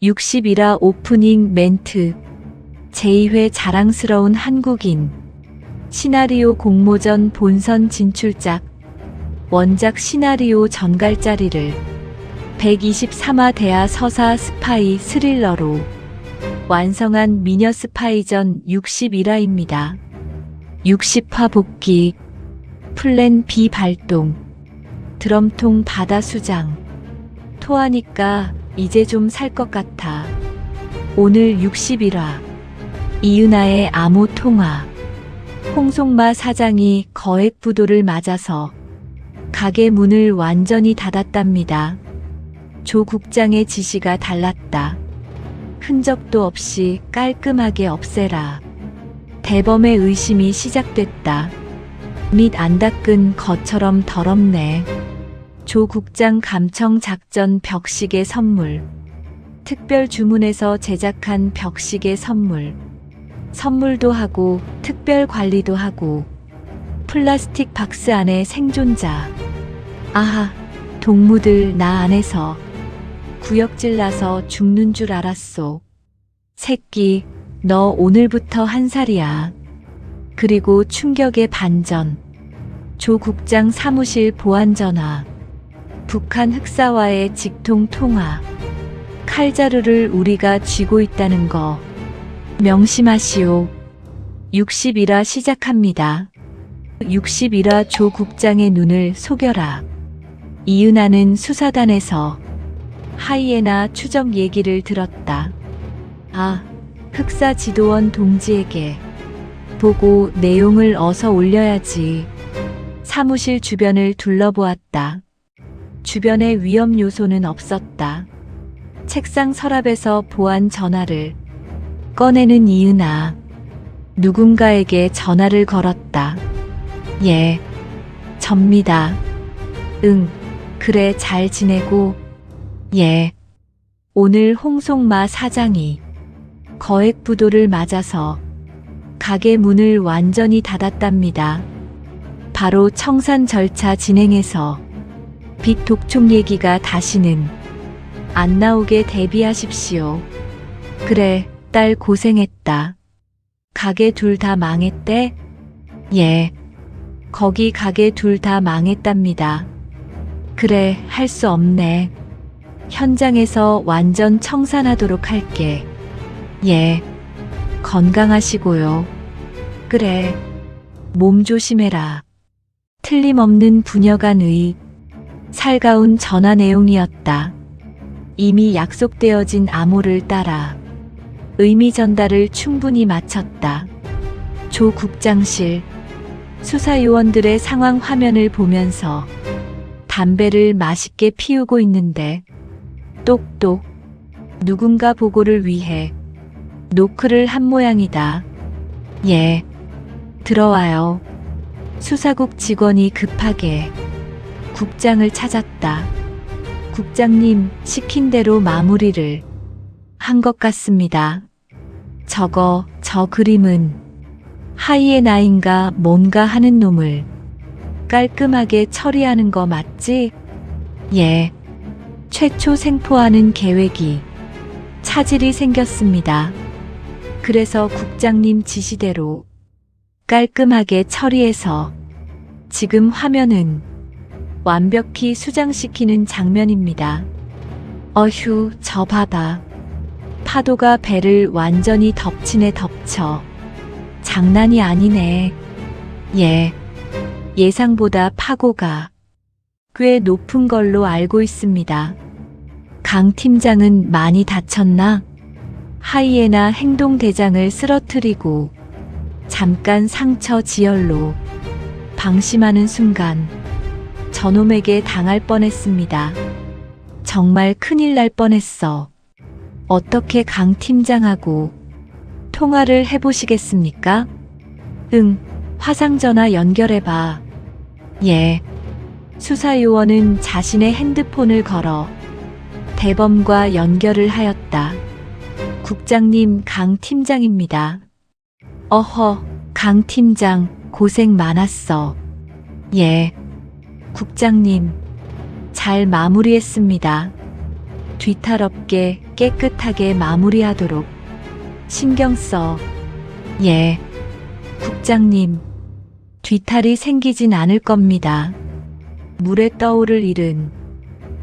60이라 오프닝 멘트. 제2회 자랑스러운 한국인. 시나리오 공모전 본선 진출작. 원작 시나리오 전갈짜리를 123화 대하 서사 스파이 스릴러로 완성한 미녀 스파이전 61화입니다. 60화 복귀. 플랜 B 발동. 드럼통 바다 수장. 토하니까 이제 좀 살 것 같아. 오늘 61화. 이은하의 암호 통화. 홍송마 사장이 거액부도를 맞아서 가게 문을 완전히 닫았답니다. 조 국장의 지시가 달랐다. 흔적도 없이 깔끔하게 없애라. 대범의 의심이 시작됐다. 밑 안 닦은 것처럼 더럽네. 조 국장 감청 작전 벽시계 선물. 특별 주문해서 제작한 벽시계 선물. 선물도 하고 특별 관리도 하고 플라스틱 박스 안에 생존자. 아하, 동무들 나 안에서 구역질 나서 죽는 줄 알았소. 새끼, 너 오늘부터 1살이야. 그리고 충격의 반전. 조 국장 사무실 보안 전화. 북한 흑사와의 직통 통화. 칼자루를 우리가 쥐고 있다는 거 명심하시오. 60일화 시작합니다. 60일화 조 국장의 눈을 속여라. 이은하는 수사단에서 하이에나 추적 얘기를 들었다. 아, 흑사 지도원 동지에게 보고 내용을 어서 올려야지. 사무실 주변을 둘러보았다. 주변에 위험 요소는 없었다. 책상 서랍에서 보안 전화를 꺼내는 이은하. 누군가에게 전화를 걸었다. 예, 접니다. 응, 그래 잘 지내고. 예, 오늘 홍송마 사장이 거액부도를 맞아서 가게 문을 완전히 닫았답니다. 바로 청산 절차 진행해서 빚 독촉 얘기가 다시는 안 나오게 대비하십시오. 그래, 딸 고생했다. 가게 둘 다 망했대? 예, 거기 가게 둘 다 망했답니다. 그래, 할 수 없네. 현장에서 완전 청산하도록 할게. 예, 건강하시고요. 그래, 몸 조심해라. 틀림없는 부녀간의 살가운 전화 내용이었다. 이미 약속되어진 암호를 따라 의미 전달을 충분히 마쳤다. 조 국장실. 수사요원들의 상황 화면을 보면서 담배를 맛있게 피우고 있는데 똑똑. 누군가 보고를 위해 노크를 한 모양이다. 예, 들어와요. 수사국 직원이 급하게 국장을 찾았다. 국장님, 시킨 대로 마무리를 한 것 같습니다. 저 그림은 하이에나인가 뭔가 하는 놈을 깔끔하게 처리하는 거 맞지? 예, 최초 생포하는 계획이 차질이 생겼습니다. 그래서 국장님 지시대로 깔끔하게 처리해서 지금 화면은 완벽히 수장시키는 장면입니다. 어휴, 저 봐봐. 파도가 배를 완전히 덮치네 덮쳐. 장난이 아니네. 예, 예상보다 파고가 꽤 높은 걸로 알고 있습니다. 강 팀장은 많이 다쳤나? 하이에나 행동대장을 쓰러뜨리고 잠깐 상처 지혈로 방심하는 순간 저놈에게 당할 뻔했습니다. 정말 큰일 날 뻔했어. 어떻게 강 팀장하고 통화를 해보시겠습니까? 응, 화상전화 연결해봐. 예. 수사요원은 자신의 핸드폰을 걸어 대범과 연결을 하였다. 국장님, 강 팀장입니다. 어허, 강 팀장, 고생 많았어. 예. 국장님, 잘 마무리했습니다. 뒤탈 없게 깨끗하게 마무리하도록 신경 써. 예. 국장님, 뒤탈이 생기진 않을 겁니다. 물에 떠오를 일은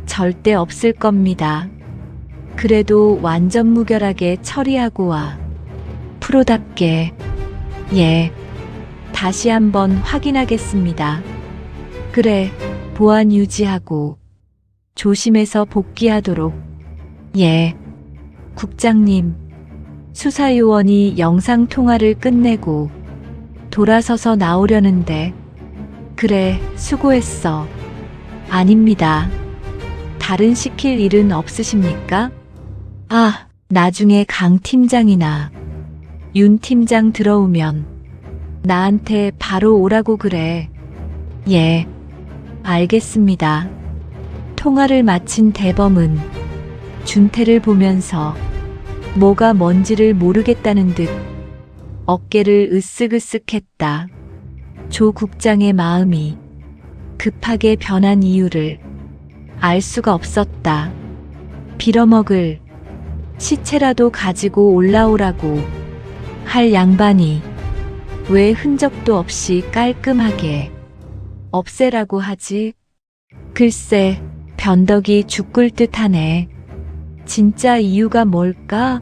절대 없을 겁니다. 그래도 완전 무결하게 처리하고 와. 프로답게. 예. 다시 한번 확인하겠습니다. 그래, 보안 유지하고 조심해서 복귀하도록. 예. 국장님, 수사요원이 영상통화를 끝내고 돌아서서 나오려는데, 그래, 수고했어. 아닙니다. 다른 시킬 일은 없으십니까? 아, 나중에 강 팀장이나 윤 팀장 들어오면 나한테 바로 오라고 그래. 예, 알겠습니다. 통화를 마친 대범은 준태를 보면서 뭐가 뭔지를 모르겠다는 듯 어깨를 으쓱으쓱했다. 조 국장의 마음이 급하게 변한 이유를 알 수가 없었다. 빌어먹을 시체라도 가지고 올라오라고 할 양반이 왜 흔적도 없이 깔끔하게 없애라고 하지? 글쎄, 변덕이 죽을 듯하네. 진짜 이유가 뭘까?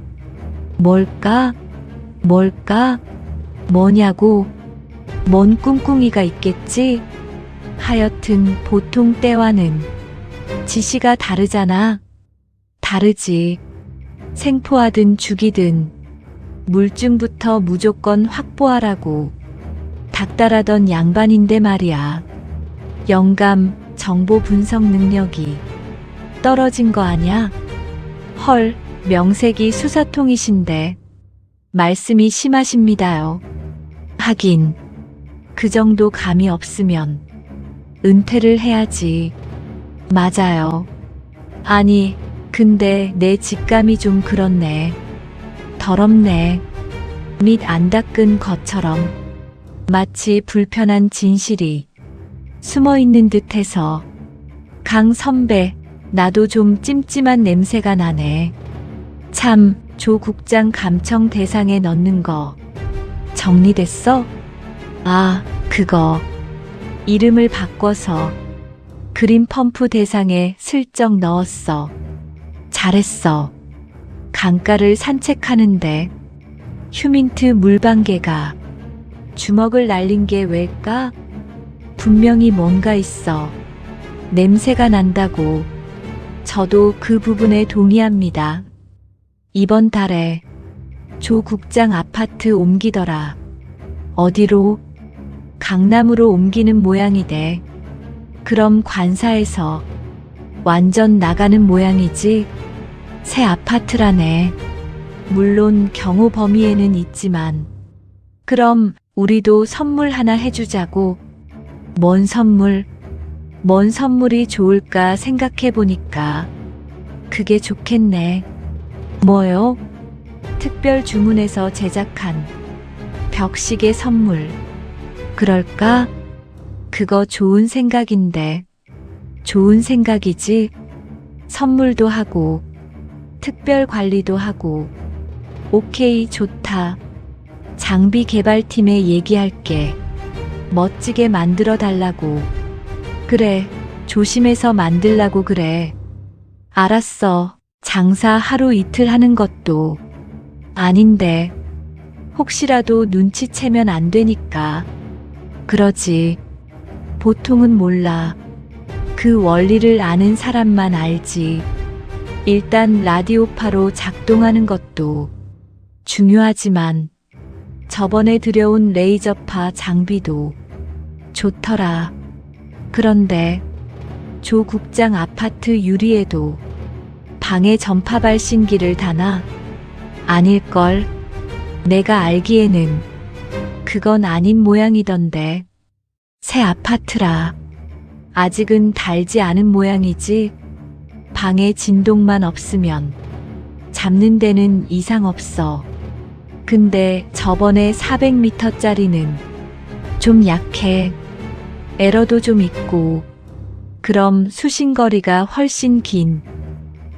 뭐냐고? 뭔 꿍꿍이가 있겠지? 하여튼 보통 때와는 지시가 다르잖아. 다르지. 생포하든 죽이든 물증부터 무조건 확보하라고 닥달하던 양반인데 말이야. 영감, 정보 분석 능력이 떨어진 거 아냐? 헐, 명색이 수사통이신데 말씀이 심하십니다요. 하긴 그 정도 감이 없으면 은퇴를 해야지. 맞아요. 아니, 근데 내 직감이 좀 그렇네. 더럽네. 밑 안 닦은 것처럼 마치 불편한 진실이 숨어있는 듯해서. 강 선배, 나도 좀 찜찜한 냄새가 나네. 참, 조 국장 감청 대상에 넣는 거 정리됐어? 아, 그거 이름을 바꿔서 그린 펌프 대상에 슬쩍 넣었어. 잘했어. 강가를 산책하는데 휴민트 물방개가 주먹을 날린 게 왜일까? 분명히 뭔가 있어. 냄새가 난다고. 저도 그 부분에 동의합니다. 이번 달에 조 국장 아파트 옮기더라. 어디로? 강남으로 옮기는 모양이대. 그럼 관사에서 완전 나가는 모양이지? 새 아파트라네. 물론 경호 범위에는 있지만. 그럼 우리도 선물 하나 해주자고. 뭔 선물이 좋을까 생각해보니까 그게 좋겠네. 뭐요? 특별 주문해서 제작한 벽시계 선물. 그럴까? 그거 좋은 생각인데. 좋은 생각이지? 선물도 하고 특별 관리도 하고. 오케이, 좋다. 장비 개발팀에 얘기할게. 멋지게 만들어 달라고. 그래, 조심해서 만들라고 그래. 알았어. 장사 하루 이틀 하는 것도 아닌데 혹시라도 눈치채면 안 되니까. 그러지. 보통은 몰라. 그 원리를 아는 사람만 알지. 일단 라디오파로 작동하는 것도 중요하지만 저번에 들여온 레이저파 장비도 좋더라. 그런데 조 국장 아파트 유리에도 방해 전파 발신기를 다나? 아닐걸. 내가 알기에는 그건 아닌 모양이던데. 새 아파트라. 아직은 달지 않은 모양이지. 방에 진동만 없으면 잡는 데는 이상 없어. 근데 저번에 400m짜리는 좀 약해. 에러도 좀 있고. 그럼 수신거리가 훨씬 긴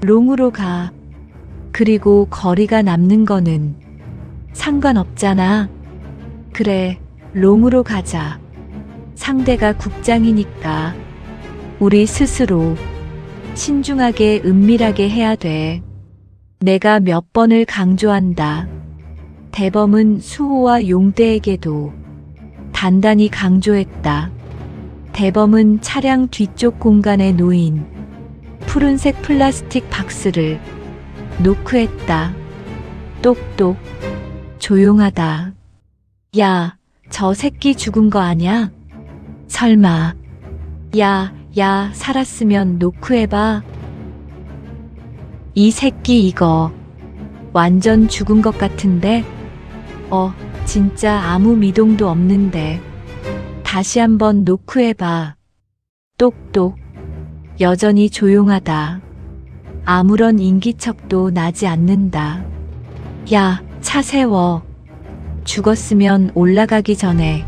롱으로 가. 그리고 거리가 남는 거는 상관없잖아. 그래, 롱으로 가자. 상대가 국장이니까 우리 스스로 신중하게 은밀하게 해야 돼. 내가 몇 번을 강조한다. 대범은 수호와 용대에게도 단단히 강조했다. 대범은 차량 뒤쪽 공간에 놓인 푸른색 플라스틱 박스를 노크했다. 똑똑. 조용하다. 야, 저 새끼 죽은 거 아냐? 설마. 야, 살았으면 노크해봐. 이 새끼 이거 완전 죽은 것 같은데? 진짜 아무 미동도 없는데. 다시 한번 노크해봐. 똑똑. 여전히 조용하다. 아무런 인기척도 나지 않는다. 야, 차 세워. 죽었으면 올라가기 전에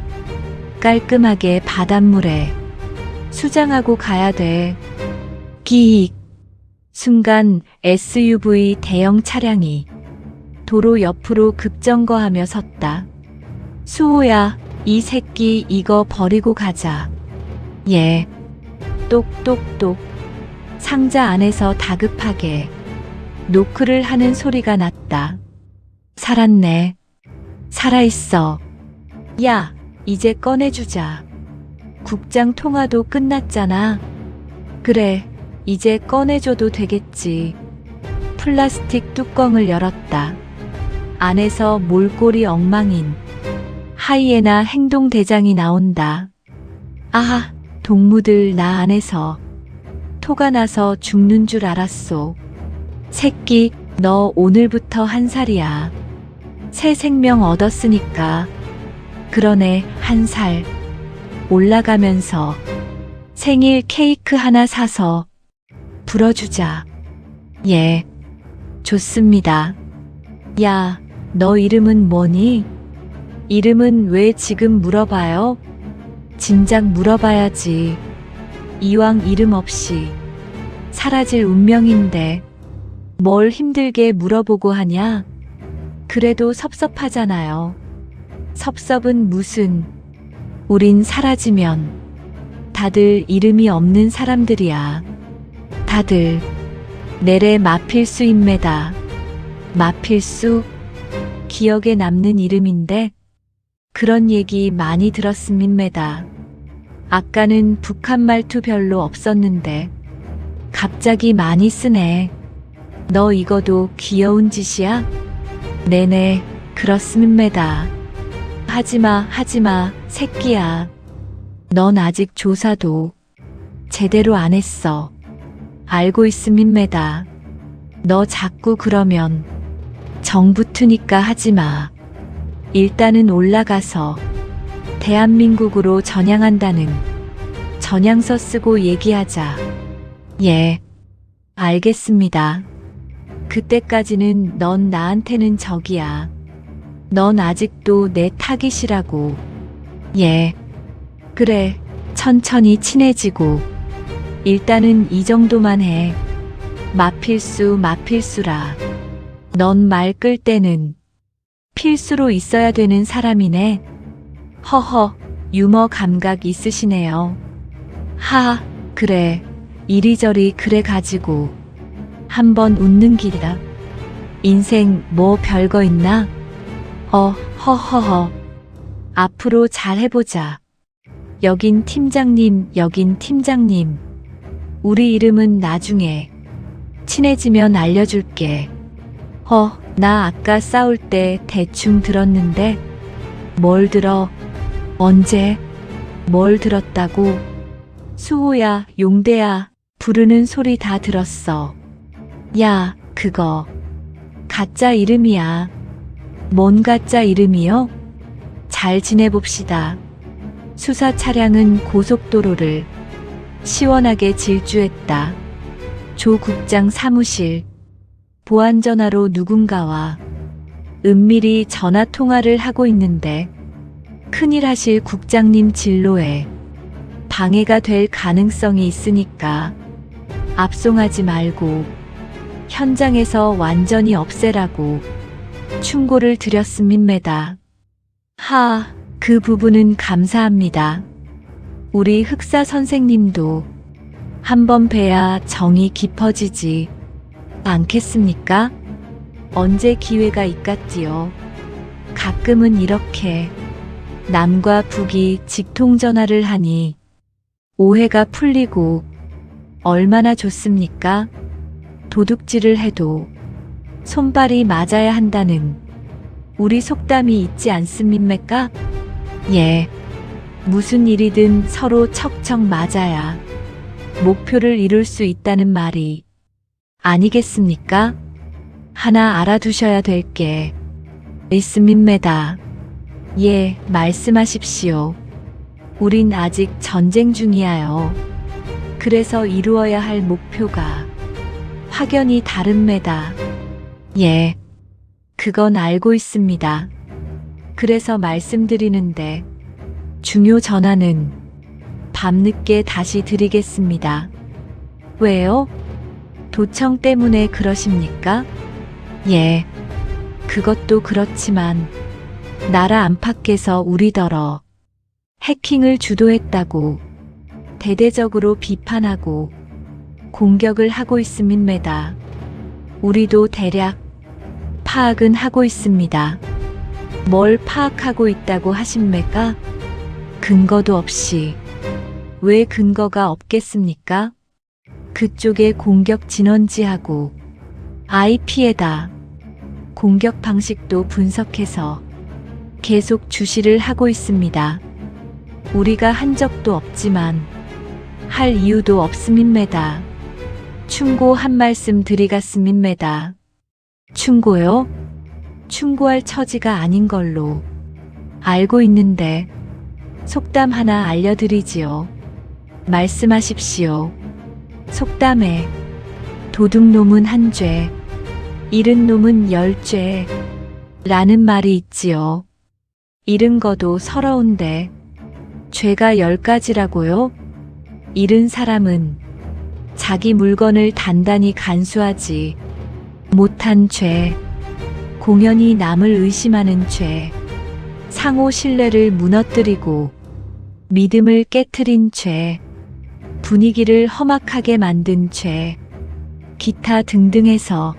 깔끔하게 바닷물에 수장하고 가야 돼. 기익. 순간 SUV 대형 차량이 도로 옆으로 급정거하며 섰다. 수호야, 이 새끼 이거 버리고 가자. 예. 똑똑똑. 상자 안에서 다급하게 노크를 하는 소리가 났다. 살았네. 살아있어. 야, 이제 꺼내주자. 국장 통화도 끝났잖아. 그래, 이제 꺼내줘도 되겠지. 플라스틱 뚜껑을 열었다. 안에서 몰골이 엉망인 하이에나 행동대장이 나온다. 아하, 동무들 나 안에서 토가 나서 죽는 줄 알았소. 새끼, 너 오늘부터 1살이야. 새 생명 얻었으니까. 그러네, 1살. 올라가면서 생일 케이크 하나 사서 불어주자. 예, 좋습니다. 야, 너 이름은 뭐니? 이름은 왜 지금 물어봐요? 진작 물어봐야지. 이왕 이름 없이 사라질 운명인데 뭘 힘들게 물어보고 하냐? 그래도 섭섭하잖아요. 섭섭은 무슨. 우린 사라지면 다들 이름이 없는 사람들이야. 다들 내래 마필수임매다. 마필수? 기억에 남는 이름인데 그런 얘기 많이 들었음입니다. 아까는 북한 말투 별로 없었는데 갑자기 많이 쓰네. 너 이거도 귀여운 짓이야? 네네, 그렇습니다. 하지마, 새끼야. 넌 아직 조사도 제대로 안 했어. 알고 있음입니다. 너 자꾸 그러면 정 붙으니까 하지마. 일단은 올라가서 대한민국으로 전향한다는 전향서 쓰고 얘기하자. 예, 알겠습니다. 그때까지는 넌 나한테는 적이야. 넌 아직도 내 타깃이라고. 예, 그래, 천천히 친해지고. 일단은 이 정도만 해. 마필수라. 넌 말 끌 때는 필수로 있어야 되는 사람이네. 허허, 유머 감각 있으시네요. 하하, 그래, 이리저리 그래 가지고 한번 웃는 길이다. 인생 뭐 별거 있나? 허허허. 앞으로 잘 해보자. 여긴 팀장님, 여긴 팀장님. 우리 이름은 나중에 친해지면 알려줄게. 나 아까 싸울 때 대충 들었는데. 뭘 들어? 언제? 뭘 들었다고? 수호야, 용대야, 부르는 소리 다 들었어. 야, 그거 가짜 이름이야. 뭔 가짜 이름이요? 잘 지내봅시다. 수사 차량은 고속도로를 시원하게 질주했다. 조 국장 사무실. 보안 전화로 누군가와 은밀히 전화 통화를 하고 있는데 큰일 하실 국장님 진로에 방해가 될 가능성이 있으니까 압송하지 말고 현장에서 완전히 없애라고 충고를 드렸음입니다. 그 부분은 감사합니다. 우리 흑사 선생님도 한번 뵈야 정이 깊어지지 않겠습니까? 언제 기회가 있겠지요. 가끔은 이렇게 남과 북이 직통전화를 하니 오해가 풀리고 얼마나 좋습니까? 도둑질을 해도 손발이 맞아야 한다는 우리 속담이 있지 않습니까? 예. 무슨 일이든 서로 척척 맞아야 목표를 이룰 수 있다는 말이 아니겠습니까? 하나 알아두셔야 될 게 있습니다. 예, 말씀하십시오. 우린 아직 전쟁 중이야요. 그래서 이루어야 할 목표가 확연히 다릅니다. 예, 그건 알고 있습니다. 그래서 말씀드리는데 중요 전화는 밤늦게 다시 드리겠습니다. 왜요? 도청 때문에 그러십니까? 예, 그것도 그렇지만 나라 안팎에서 우리더러 해킹을 주도했다고 대대적으로 비판하고 공격을 하고 있음입니다. 우리도 대략 파악은 하고 있습니다. 뭘 파악하고 있다고 하십니까? 근거도 없이. 왜 근거가 없겠습니까? 그쪽의 공격 진원지하고 IP에다 공격 방식도 분석해서 계속 주시를 하고 있습니다. 우리가 한 적도 없지만 할 이유도 없음입니다. 충고 한 말씀 드리겠습니다. 충고요? 충고할 처지가 아닌 걸로 알고 있는데 속담 하나 알려드리지요. 말씀하십시오. 속담에 도둑놈은 한 죄, 잃은 놈은 10죄 라는 말이 있지요. 잃은 거도 서러운데 죄가 10가지라고요? 잃은 사람은 자기 물건을 단단히 간수하지 못한 죄, 공연히 남을 의심하는 죄, 상호 신뢰를 무너뜨리고 믿음을 깨트린 죄, 분위기를 험악하게 만든 죄, 기타 등등 해서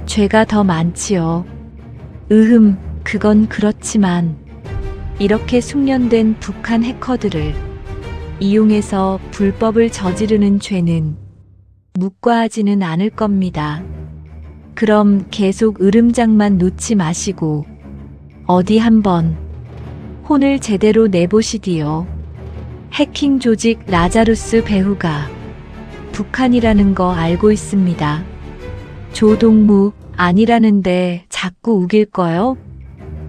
죄가 더 많지요. 그건 그렇지만 이렇게 숙련된 북한 해커들을 이용해서 불법을 저지르는 죄는 묵과하지는 않을 겁니다. 그럼 계속 으름장만 놓지 마시고 어디 한번 혼을 제대로 내보시디요. 해킹 조직 라자루스 배후가 북한이라는 거 알고 있습니다. 조동무 아니라는데 자꾸 우길 거요?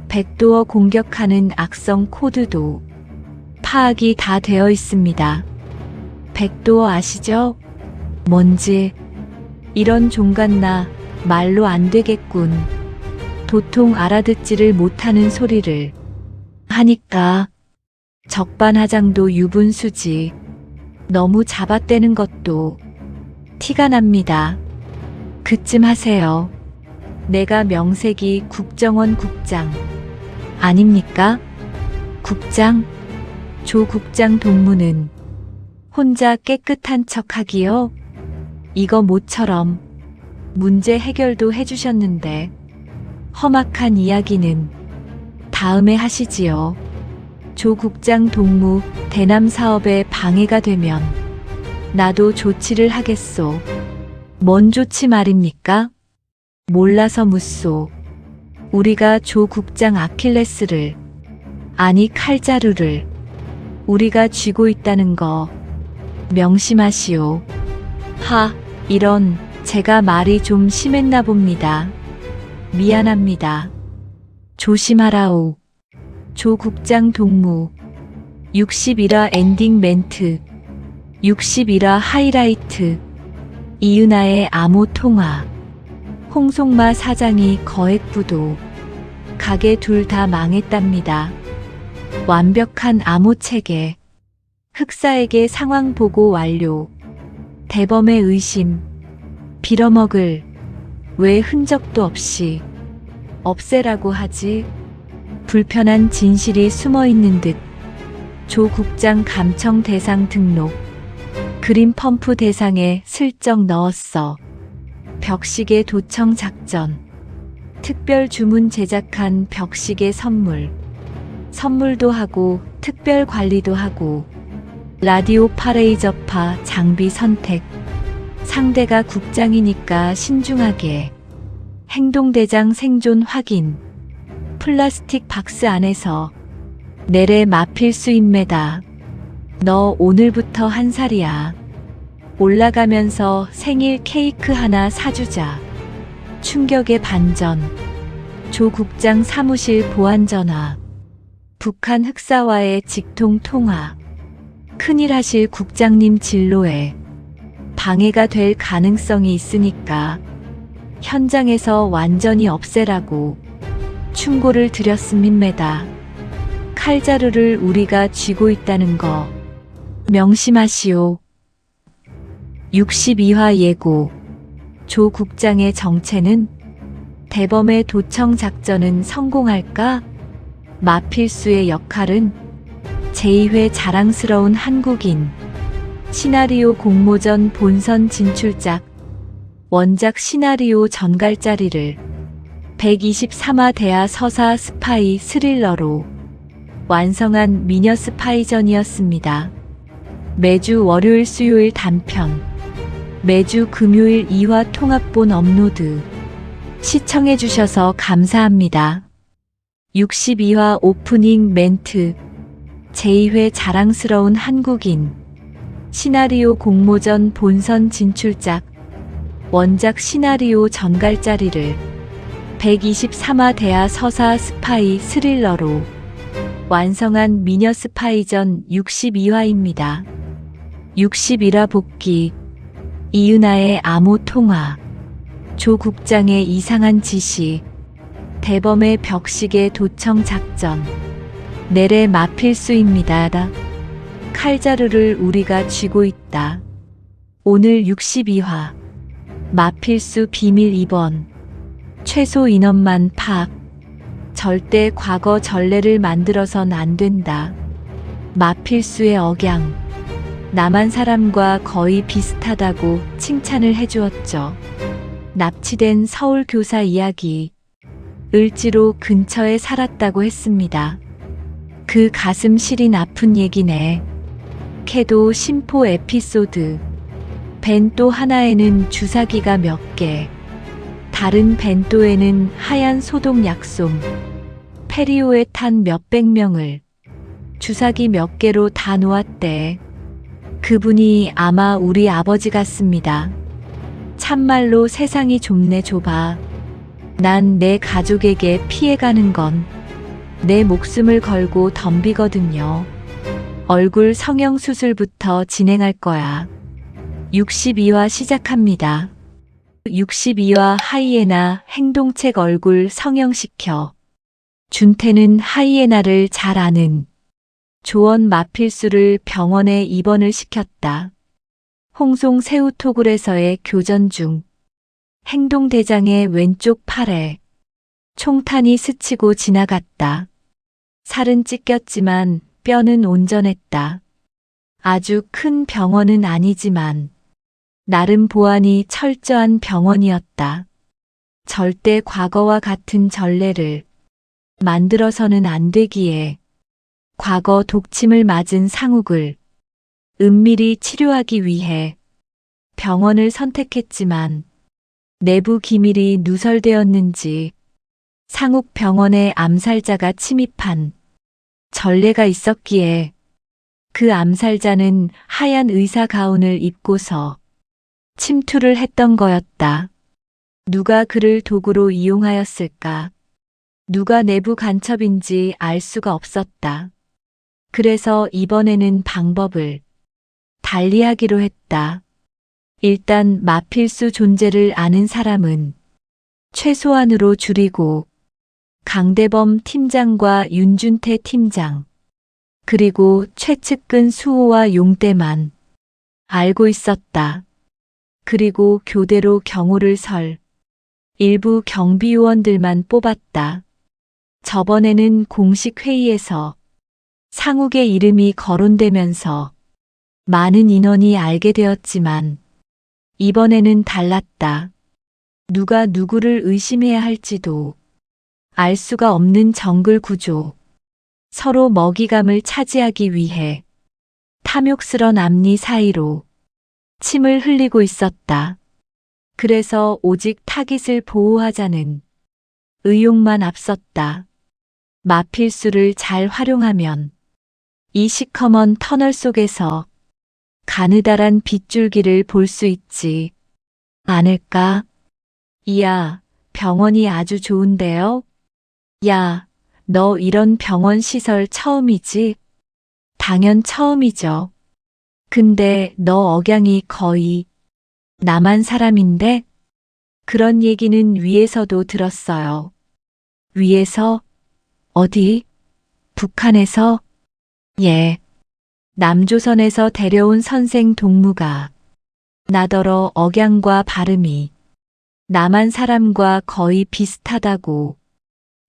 백도어 공격하는 악성 코드도 파악이 다 되어 있습니다. 백도어 아시죠? 뭔지 이런 종갓나 말로 안 되겠군. 도통 알아듣지를 못하는 소리를 하니까 적반하장도 유분수지. 너무 잡아떼는 것도 티가 납니다. 그쯤 하세요. 내가 명색이 국정원 국장 아닙니까? 국장? 조 국장 동무는 혼자 깨끗한 척하기요? 이거 모처럼 문제 해결도 해주셨는데 험악한 이야기는 다음에 하시지요. 조 국장 동무 대남 사업에 방해가 되면 나도 조치를 하겠소. 뭔 조치 말입니까? 몰라서 묻소. 우리가 조 국장 아킬레스를, 아니 칼자루를 우리가 쥐고 있다는 거 명심하시오. 이런 제가 말이 좀 심했나 봅니다. 미안합니다. 조심하라오. 조 국장 동무 61화 엔딩 멘트 61화 하이라이트 이윤아의 암호 통화 홍송마 사장이 거액부도 가게 둘 다 망했답니다. 완벽한 암호 체계 흑사에게 상황 보고 완료 대범의 의심 빌어먹을 왜 흔적도 없이 없애라고 하지? 불편한 진실이 숨어 있는 듯. 조 국장 감청 대상 등록. 그림 펌프 대상에 슬쩍 넣었어. 벽시계 도청 작전. 특별 주문 제작한 벽시계 선물. 선물도 하고 특별 관리도 하고. 라디오 파레이저파 장비 선택. 상대가 국장이니까 신중하게. 행동대장 생존 확인. 플라스틱 박스 안에서 내래 마필수입니다. 너 오늘부터 1살이야. 올라가면서 생일 케이크 하나 사주자. 충격의 반전. 조 국장 사무실 보안 전화. 북한 흑사와의 직통 통화. 큰일 하실 국장님 진로에 방해가 될 가능성이 있으니까 현장에서 완전히 없애라고 충고를 드렸습니다. 칼자루를 우리가 쥐고 있다는 거 명심하시오. 62화 예고. 조 국장의 정체는? 대범의 도청 작전은 성공할까? 마필수의 역할은? 제2회 자랑스러운 한국인. 시나리오 공모전 본선 진출작. 원작 시나리오 전갈짜리를 123화 대하 서사 스파이 스릴러로 완성한 미녀 스파이전이었습니다. 매주 월요일 수요일 단편, 매주 금요일 2화 통합본 업로드. 시청해주셔서 감사합니다. 62화 오프닝 멘트. 제2회 자랑스러운 한국인. 시나리오 공모전 본선 진출작. 원작 시나리오 전갈짜리를 123화 대하 서사 스파이 스릴러로 완성한 미녀 스파이전 62화입니다. 61화 복귀. 이은하의 암호 통화. 조 국장의 이상한 지시. 대범의 벽시계 도청 작전. 내래 마필수입니다. 칼자루를 우리가 쥐고 있다. 오늘 62화. 마필수 비밀 2번. 최소 인원만 파악. 절대 과거 전례를 만들어선 안 된다. 마필수의 억양. 남한 사람과 거의 비슷하다고 칭찬을 해주었죠. 납치된 서울 교사 이야기. 을지로 근처에 살았다고 했습니다. 그 가슴 시린 아픈 얘기네. 캐도 심포 에피소드. 벤 또 하나에는 주사기가 몇 개. 다른 벤또에는 하얀 소독 약솜. 페리오에 탄 몇백 명을 주사기 몇 개로 다 놓았대. 그분이 아마 우리 아버지 같습니다. 참말로 세상이 좁네 좁아. 난 내 가족에게 피해가는 건 내 목숨을 걸고 덤비거든요. 얼굴 성형수술부터 진행할 거야. 62화 시작합니다. 62화 하이에나 행동책 얼굴 성형시켜. 준태는 하이에나를 잘 아는 조원 마필수를 병원에 입원을 시켰다. 홍송 새우토굴에서의 교전 중 행동대장의 왼쪽 팔에 총탄이 스치고 지나갔다. 살은 찢겼지만 뼈는 온전했다. 아주 큰 병원은 아니지만 나름 보안이 철저한 병원이었다. 절대 과거와 같은 전례를 만들어서는 안 되기에 과거 독침을 맞은 상욱을 은밀히 치료하기 위해 병원을 선택했지만 내부 기밀이 누설되었는지 상욱 병원에 암살자가 침입한 전례가 있었기에 그 암살자는 하얀 의사 가운을 입고서 침투를 했던 거였다. 누가 그를 도구로 이용하였을까? 누가 내부 간첩인지 알 수가 없었다. 그래서 이번에는 방법을 달리하기로 했다. 일단 마필수 존재를 아는 사람은 최소한으로 줄이고 강대범 팀장과 윤준태 팀장, 그리고 최측근 수호와 용대만 알고 있었다. 그리고 교대로 경호를 설 일부 경비요원들만 뽑았다. 저번에는 공식 회의에서 상욱의 이름이 거론되면서 많은 인원이 알게 되었지만 이번에는 달랐다. 누가 누구를 의심해야 할지도 알 수가 없는 정글 구조. 서로 먹이감을 차지하기 위해 탐욕스런 앞니 사이로 침을 흘리고 있었다. 그래서 오직 타깃을 보호하자는 의욕만 앞섰다. 마필수를 잘 활용하면 이 시커먼 터널 속에서 가느다란 빗줄기를 볼 수 있지 않을까? 이야, 병원이 아주 좋은데요? 야, 너 이런 병원 시설 처음이지? 당연 처음이죠. 근데 너 억양이 거의 남한 사람인데? 그런 얘기는 위에서도 들었어요. 위에서? 어디? 북한에서? 예. 남조선에서 데려온 선생 동무가 나더러 억양과 발음이 남한 사람과 거의 비슷하다고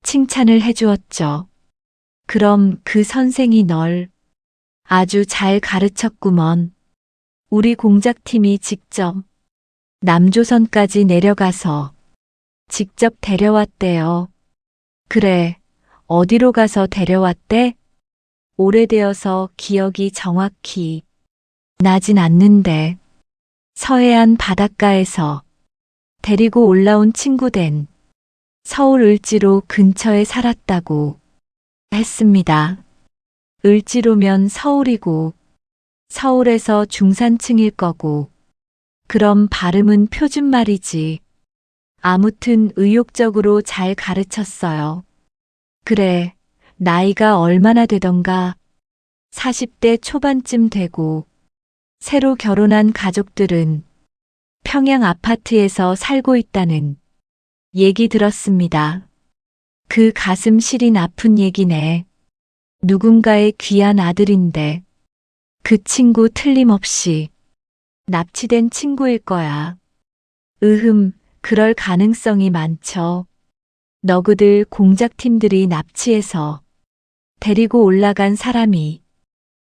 칭찬을 해주었죠. 그럼 그 선생이 널 아주 잘 가르쳤구먼. 우리 공작팀이 직접 남조선까지 내려가서 직접 데려왔대요. 그래, 어디로 가서 데려왔대? 오래되어서 기억이 정확히 나진 않는데 서해안 바닷가에서 데리고 올라온 친구된 서울 을지로 근처에 살았다고 했습니다. 을지로면 서울이고 서울에서 중산층일 거고 그럼 발음은 표준말이지. 아무튼 의욕적으로 잘 가르쳤어요. 그래, 나이가 얼마나 되던가 40대 초반쯤 되고 새로 결혼한 가족들은 평양 아파트에서 살고 있다는 얘기 들었습니다. 그 가슴 시린 아픈 얘기네. 누군가의 귀한 아들인데 그 친구 틀림없이 납치된 친구일 거야. 그럴 가능성이 많죠. 너구들 공작팀들이 납치해서 데리고 올라간 사람이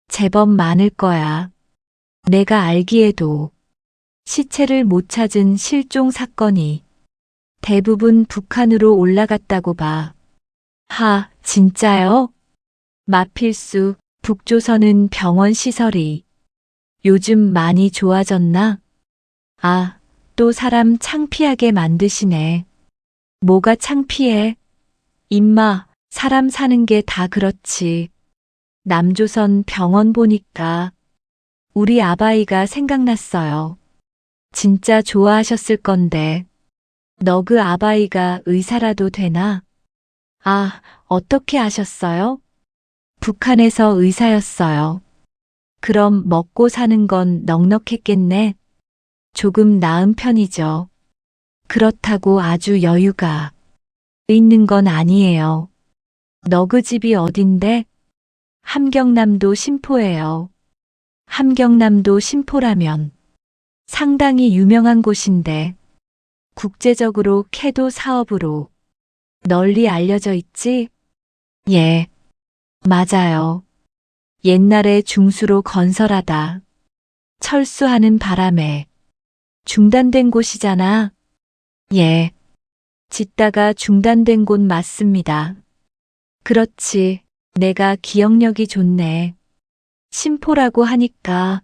제법 많을 거야. 내가 알기에도 시체를 못 찾은 실종 사건이 대부분 북한으로 올라갔다고 봐. 하, 진짜요? 마필수, 북조선은 병원 시설이 요즘 많이 좋아졌나? 아, 또 사람 창피하게 만드시네. 뭐가 창피해? 임마, 사람 사는 게 다 그렇지. 남조선 병원 보니까 우리 아바이가 생각났어요. 진짜 좋아하셨을 건데. 너그 아바이가 의사라도 되나? 아, 어떻게 아셨어요? 북한에서 의사였어요. 그럼 먹고 사는 건 넉넉했겠네. 조금 나은 편이죠. 그렇다고 아주 여유가 있는 건 아니에요. 너그 집이 어딘데? 함경남도 신포예요. 함경남도 신포라면 상당히 유명한 곳인데 국제적으로 캐도 사업으로 널리 알려져 있지? 예, 맞아요. 옛날에 중수로 건설하다 철수하는 바람에 중단된 곳이잖아. 예, 짓다가 중단된 곳 맞습니다. 그렇지, 내가 기억력이 좋네. 신포라고 하니까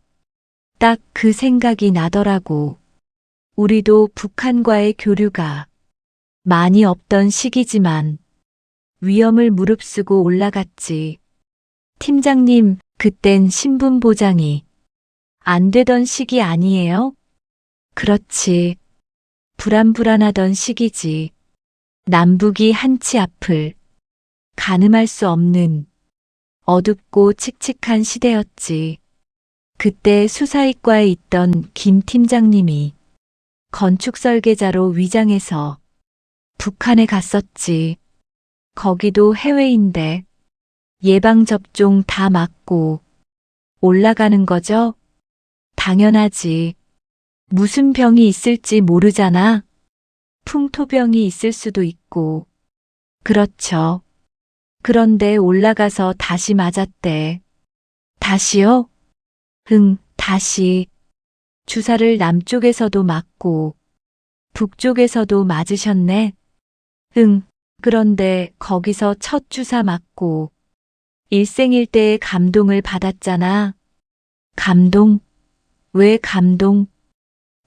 딱 그 생각이 나더라고. 우리도 북한과의 교류가 많이 없던 시기지만 위험을 무릅쓰고 올라갔지. 팀장님, 그땐 신분 보장이 안 되던 시기 아니에요? 그렇지. 불안불안하던 시기지. 남북이 한치 앞을 가늠할 수 없는 어둡고 칙칙한 시대였지. 그때 수사이과에 있던 김 팀장님이 건축 설계자로 위장해서 북한에 갔었지. 거기도 해외인데 예방접종 다 맞고 올라가는 거죠? 당연하지. 무슨 병이 있을지 모르잖아. 풍토병이 있을 수도 있고. 그렇죠. 그런데 올라가서 다시 맞았대. 다시요? 응, 다시. 주사를 남쪽에서도 맞고, 북쪽에서도 맞으셨네. 응, 그런데 거기서 첫 주사 맞고, 일생일대의 감동을 받았잖아. 감동? 왜 감동?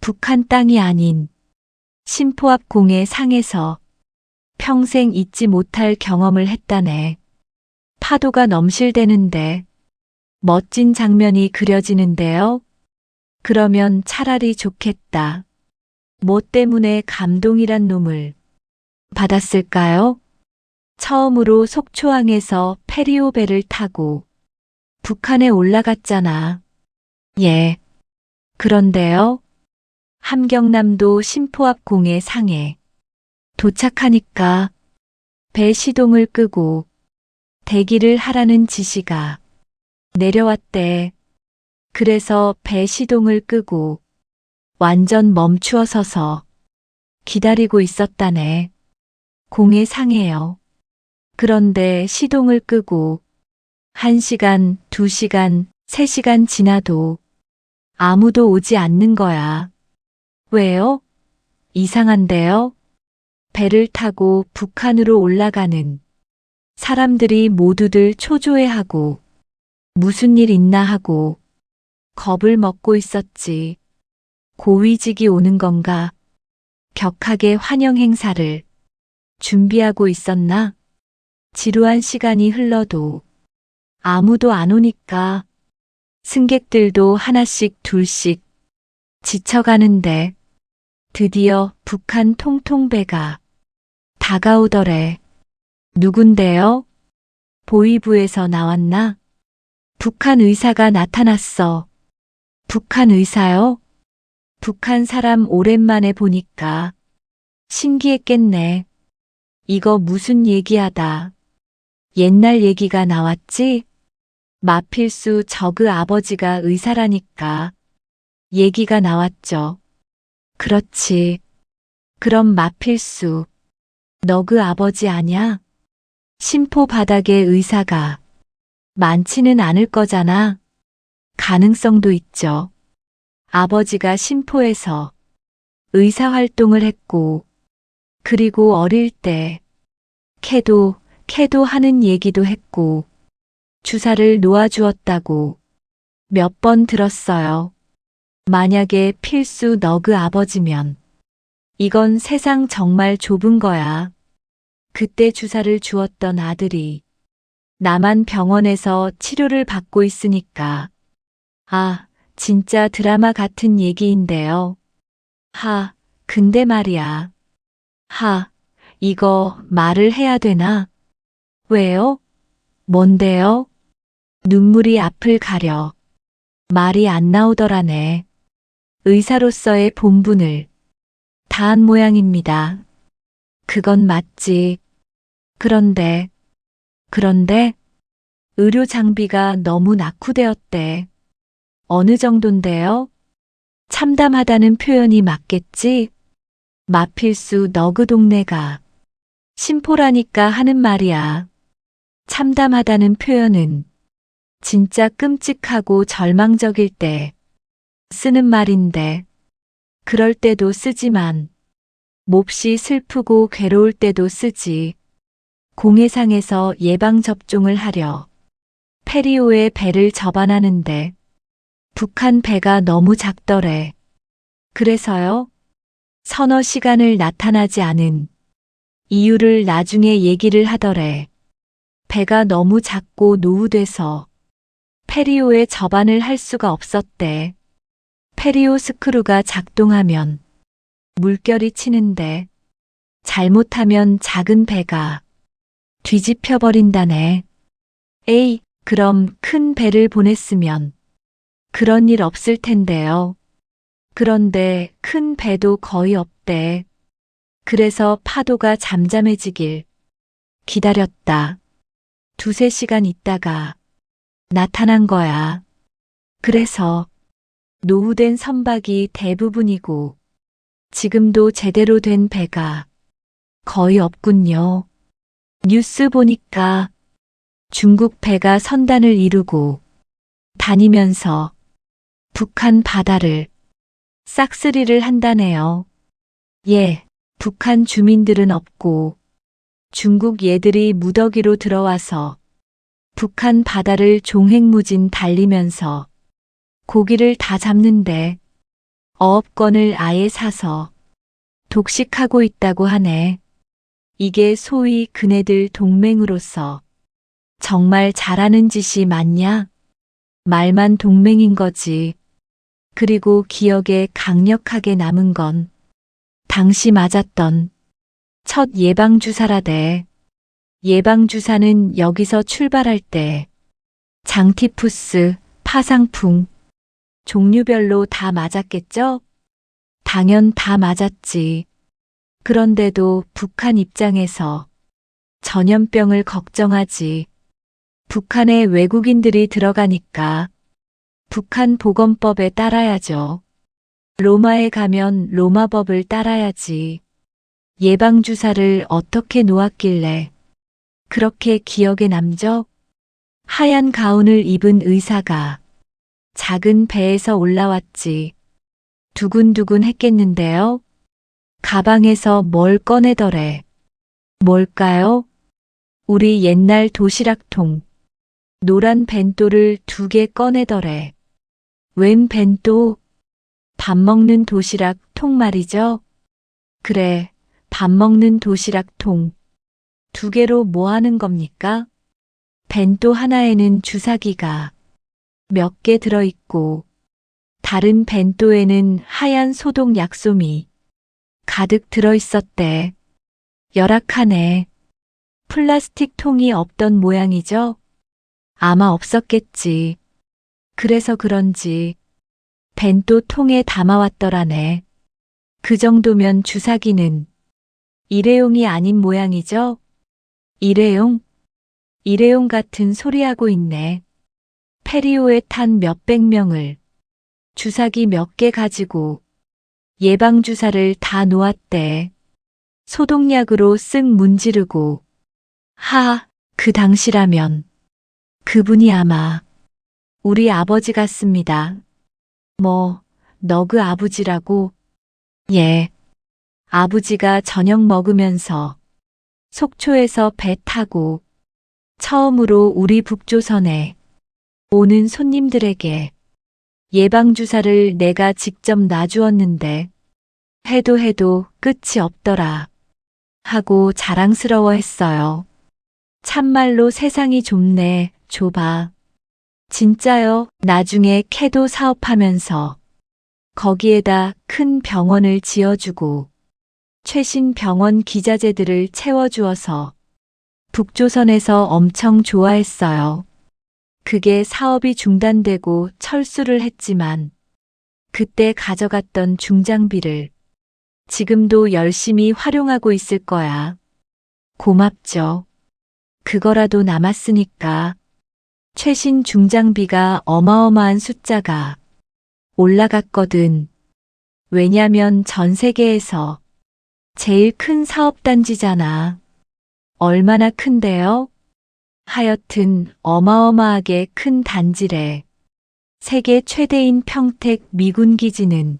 북한 땅이 아닌 신포 앞 공의 상에서 평생 잊지 못할 경험을 했다네. 파도가 넘실대는데 멋진 장면이 그려지는데요. 그러면 차라리 좋겠다. 뭐 때문에 감동이란 놈을 받았을까요? 처음으로 속초항에서 페리오 배를 타고 북한에 올라갔잖아. 예. 그런데요. 함경남도 신포 앞 공의 상에 도착하니까 배 시동을 끄고 대기를 하라는 지시가 내려왔대. 그래서 배 시동을 끄고 완전 멈추어 서서 기다리고 있었다네. 공의 상에요. 그런데 시동을 끄고 1시간, 2시간, 3시간 지나도 아무도 오지 않는 거야. 왜요? 이상한데요? 배를 타고 북한으로 올라가는 사람들이 모두들 초조해하고 무슨 일 있나 하고 겁을 먹고 있었지. 고위직이 오는 건가? 격하게 환영 행사를 준비하고 있었나? 지루한 시간이 흘러도 아무도 안 오니까 승객들도 하나씩 둘씩 지쳐가는데 드디어 북한 통통배가 다가오더래. 누군데요? 보위부에서 나왔나? 북한 의사가 나타났어. 북한 의사요? 북한 사람 오랜만에 보니까 신기했겠네. 이거 무슨 얘기하다. 옛날 얘기가 나왔지? 마필수 저그 아버지가 의사라니까 얘기가 나왔죠. 그렇지. 그럼 마필수, 너 그 아버지 아냐? 신포 바닥에 의사가 많지는 않을 거잖아. 가능성도 있죠. 아버지가 신포에서 의사 활동을 했고, 그리고 어릴 때 캐도 하는 얘기도 했고, 주사를 놓아주었다고 몇 번 들었어요. 만약에 필수 너 그 아버지면 이건 세상 정말 좁은 거야. 그때 주사를 주었던 아들이 나만 병원에서 치료를 받고 있으니까. 아, 진짜 드라마 같은 얘기인데요. 하, 근데 말이야. 하, 이거 말을 해야 되나? 왜요? 뭔데요? 눈물이 앞을 가려. 말이 안 나오더라네. 의사로서의 본분을 다한 모양입니다. 그건 맞지. 그런데 의료 장비가 너무 낙후되었대. 어느 정도인데요? 참담하다는 표현이 맞겠지? 마필수 너 그 동네가 신포라니까 하는 말이야. 참담하다는 표현은 진짜 끔찍하고 절망적일 때 쓰는 말인데, 그럴 때도 쓰지만 몹시 슬프고 괴로울 때도 쓰지. 공해상에서 예방접종을 하려 페리오의 배를 접안하는데 북한 배가 너무 작더래. 그래서요? 서너 시간을 나타나지 않은 이유를 나중에 얘기를 하더래. 배가 너무 작고 노후돼서 페리오에 접안을 할 수가 없었대. 페리오 스크루가 작동하면 물결이 치는데 잘못하면 작은 배가 뒤집혀 버린다네. 에이, 그럼 큰 배를 보냈으면 그런 일 없을 텐데요. 그런데 큰 배도 거의 없대. 그래서 파도가 잠잠해지길 기다렸다. 2~3시간 있다가 나타난 거야. 그래서 노후된 선박이 대부분이고 지금도 제대로 된 배가 거의 없군요. 뉴스 보니까 중국 배가 선단을 이루고 다니면서 북한 바다를 싹쓸이를 한다네요. 예, 북한 주민들은 없고 중국 얘들이 무더기로 들어와서 북한 바다를 종횡무진 달리면서 고기를 다 잡는데 어업권을 아예 사서 독식하고 있다고 하네. 이게 소위 그네들 동맹으로서 정말 잘하는 짓이 맞냐? 말만 동맹인 거지. 그리고 기억에 강력하게 남은 건 당시 맞았던 첫 예방주사라대. 예방주사는 여기서 출발할 때 장티푸스, 파상풍, 종류별로 다 맞았겠죠? 당연 다 맞았지. 그런데도 북한 입장에서 전염병을 걱정하지. 북한에 외국인들이 들어가니까 북한 보건법에 따라야죠. 로마에 가면 로마법을 따라야지. 예방주사를 어떻게 놓았길래 그렇게 기억에 남죠? 하얀 가운을 입은 의사가 작은 배에서 올라왔지. 두근두근 했겠는데요. 가방에서 뭘 꺼내더래. 뭘까요? 우리 옛날 도시락통. 노란 벤또를 2개 꺼내더래. 웬 벤또? 밥 먹는 도시락 통 말이죠. 그래, 밥 먹는 도시락 통. 2개로 뭐 하는 겁니까? 벤또 하나에는 주사기가 몇 개 들어있고 다른 벤또에는 하얀 소독 약솜이 가득 들어있었대. 열악하네. 플라스틱 통이 없던 모양이죠? 아마 없었겠지. 그래서 그런지 벤또 통에 담아왔더라네. 그 정도면 주사기는 일회용이 아닌 모양이죠? 일회용? 일회용 같은 소리하고 있네. 페리오에 탄 몇백 명을 주사기 몇 개 가지고 예방주사를 다 놓았대. 소독약으로 쓱 문지르고. 그 당시라면 그분이 아마 우리 아버지 같습니다. 뭐, 너그 아버지라고? 예. 아버지가 저녁 먹으면서 속초에서 배 타고 처음으로 우리 북조선에 오는 손님들에게 예방주사를 내가 직접 놔주었는데 해도 끝이 없더라 하고 자랑스러워했어요. 참말로 세상이 좁네, 좁아. 진짜요. 나중에 캐도 사업하면서 거기에다 큰 병원을 지어주고 최신 병원 기자재들을 채워주어서 북조선에서 엄청 좋아했어요. 그게 사업이 중단되고 철수를 했지만 그때 가져갔던 중장비를 지금도 열심히 활용하고 있을 거야. 고맙죠. 그거라도 남았으니까. 최신 중장비가 어마어마한 숫자가 올라갔거든. 왜냐면 전 세계에서 제일 큰 사업단지잖아. 얼마나 큰데요? 하여튼 어마어마하게 큰 단지래. 세계 최대인 평택 미군 기지는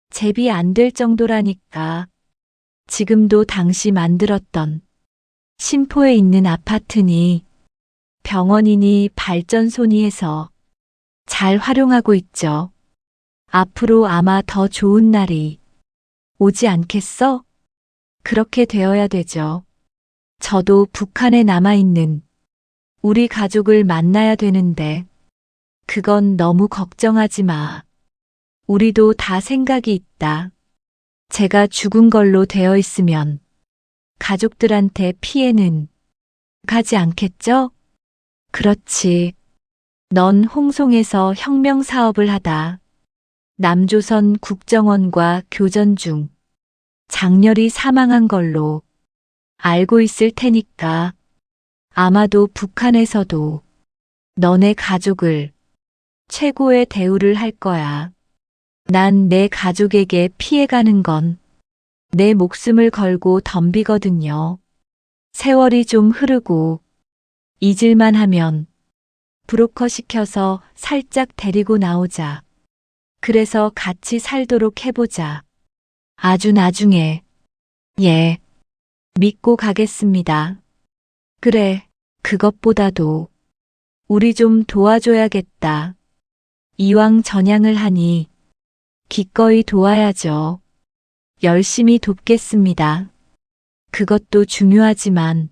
제비 안 될 정도라니까. 지금도 당시 만들었던 신포에 있는 아파트니 병원이니 발전소니 해서 잘 활용하고 있죠. 앞으로 아마 더 좋은 날이 오지 않겠어? 그렇게 되어야 되죠. 저도 북한에 남아있는 우리 가족을 만나야 되는데 그건 너무 걱정하지 마. 우리도 다 생각이 있다. 제가 죽은 걸로 되어 있으면 가족들한테 피해는 가지 않겠죠? 그렇지. 넌 홍송에서 혁명 사업을 하다 남조선 국정원과 교전 중 장렬히 사망한 걸로 알고 있을 테니까 아마도 북한에서도 너네 가족을 최고의 대우를 할 거야. 난 내 가족에게 피해가는 건 내 목숨을 걸고 덤비거든요. 세월이 좀 흐르고 잊을만 하면 브로커 시켜서 살짝 데리고 나오자. 그래서 같이 살도록 해보자. 아주 나중에. 예. 믿고 가겠습니다. 그래, 그것보다도 우리 좀 도와줘야겠다. 이왕 전향을 하니 기꺼이 도와야죠. 열심히 돕겠습니다. 그것도 중요하지만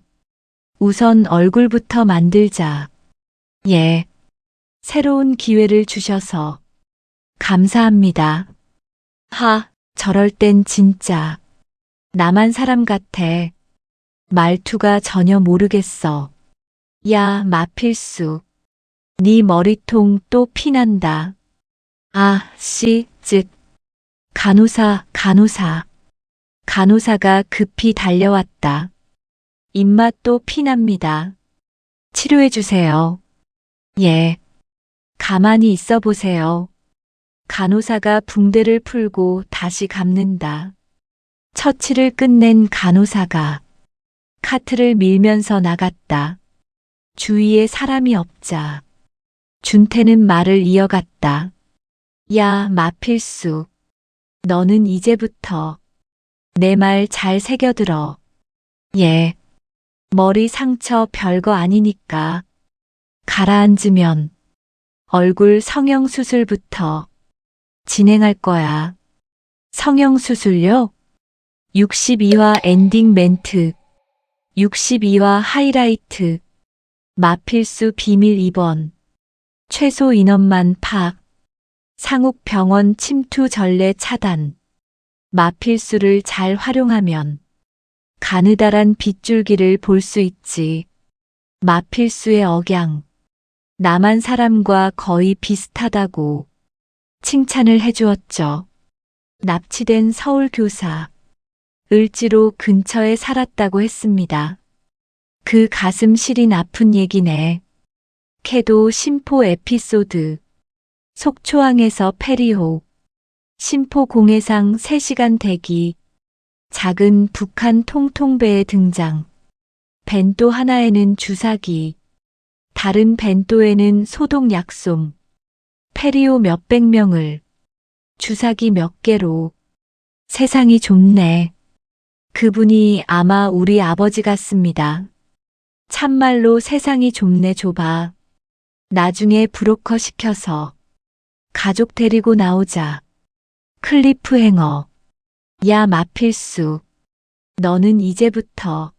우선 얼굴부터 만들자. 예. 새로운 기회를 주셔서 감사합니다. 저럴 땐 진짜 나만 사람 같아. 말투가 전혀 모르겠어. 야, 마필수. 네 머리통 또 피난다. 간호사가 급히 달려왔다. 입맛 또 피납니다. 치료해주세요. 예. 가만히 있어 보세요. 간호사가 붕대를 풀고 다시 감는다. 처치를 끝낸 간호사가 카트를 밀면서 나갔다. 주위에 사람이 없자 준태는 말을 이어갔다. 야, 마필수. 너는 이제부터 내 말 잘 새겨들어. 예. 머리 상처 별거 아니니까. 가라앉으면 얼굴 성형수술부터 진행할 거야. 성형수술요? 62화 엔딩 멘트. 62화 하이라이트. 마필수 비밀 입원. 최소 인원만 파악. 상욱병원 침투 전례 차단. 마필수를 잘 활용하면 가느다란 빗줄기를 볼 수 있지. 마필수의 억양. 남한 사람과 거의 비슷하다고 칭찬을 해주었죠. 납치된 서울 교사. 을지로 근처에 살았다고 했습니다. 그 가슴 시린 아픈 얘기네. 캐도 심포 에피소드. 속초항에서 페리호. 심포 공해상 3시간 대기. 작은 북한 통통배의 등장. 벤또 하나에는 주사기. 다른 벤또에는 소독 약솜. 페리오 몇백 명을. 주사기 몇 개로. 세상이 좁네. 그분이 아마 우리 아버지 같습니다. 참말로 세상이 좁네 좁아. 나중에 브로커 시켜서 가족 데리고 나오자. 클리프행어. 야, 마필수. 너는 이제부터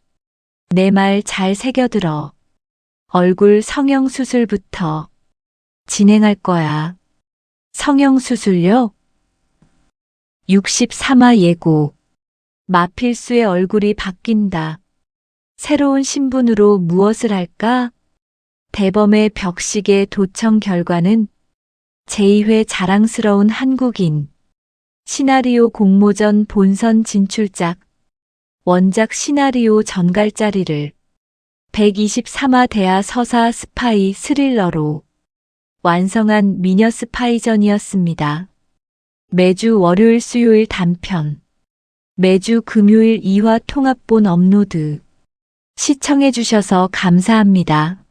내 말 잘 새겨들어. 얼굴 성형수술부터 진행할 거야. 성형수술요? 63화 예고. 마필수의 얼굴이 바뀐다. 새로운 신분으로 무엇을 할까? 대범의 벽시계 도청 결과는 제2회 자랑스러운 한국인. 시나리오 공모전 본선 진출작. 원작 시나리오 전갈짜리를 123화 대하 서사 스파이 스릴러로 완성한 미녀 스파이전이었습니다. 매주 월요일 수요일 단편. 매주 금요일 2화 통합본 업로드. 시청해주셔서 감사합니다.